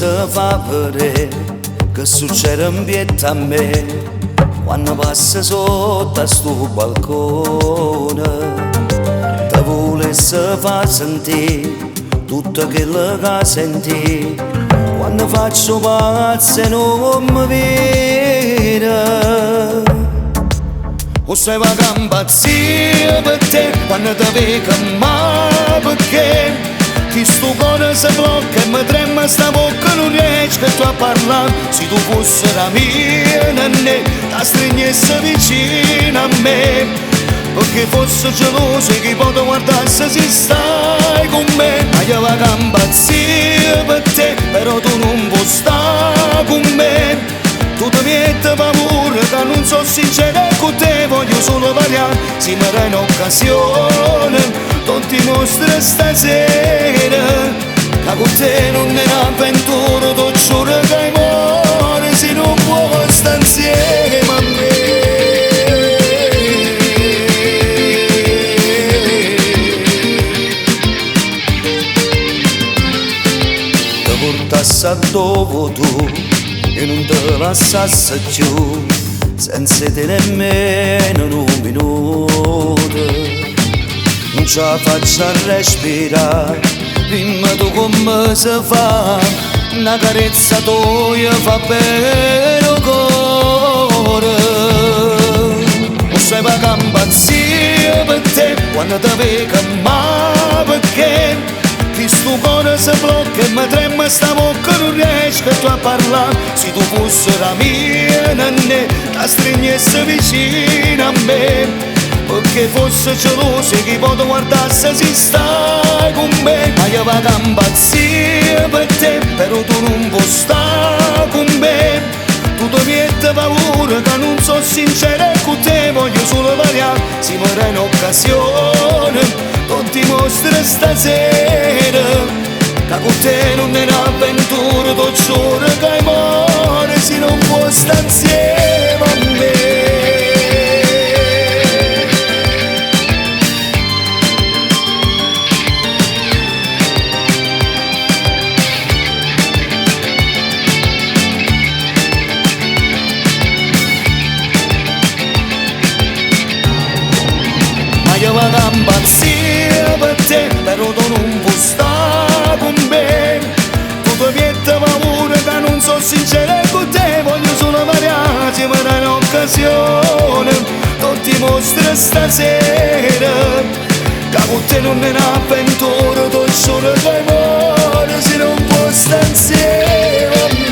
se fa vedere che succede in vita a me quando passa sotto a sto balcone. Te volesse far sentire tutto quello che senti quando faccio pazzo e non mi vede. O sei vaga impazzire per te quando ti vedo, ma perché? Ti sto cuore si blocca e mi trema sta bocca, non riesco a parlare. Se tu fossi la mia nenne, ti stringesse vicino a me, perché fosse geloso che poi guardasse se stai con me. Ma io vaga impazzire per te, però tu non puoi stare con me. Tu ti metti paura che non so sincera con te, voglio solo variare, se mi dai un'occasione non ti mostro stasera, che con te non è un'avventura, ti giuro che muore se non puoi stare insieme a me. Ti portassi a dove tu e non te lasciassi giù senza te nemmeno un minuto. Non ce la faccio a respirare, prima tu come si fa, una carezza tua fa bene il cuore. Non sei vaga impazzire per te quando ti vedo, ma perché? Che sto cuore si blocca e mi trema sta bocca, non riesco a parlare. Se tu fossi la mia nenne, ti stringesse vicino a me, perché fosse geloso che poi guardasse se stai con me. Ma io vado a impazzire per te, però tu non puoi stare con me. Tu ti metti paura che non so sincera con te, voglio solo variare, se mi dai un'occasione non ti mostro stasera, che con te non è un'avventura, ti giuro che muore se non puoi stare insieme a me. Io vado a impazzire per te, però tu non puoi stare con me. Tu ti metti paura che non so sincera con te, voglio solo variare, se mi dai un'occasione non ti mostro stasera, che con te non è un'avventura, ti giuro che muore se non puoi stare insieme a me.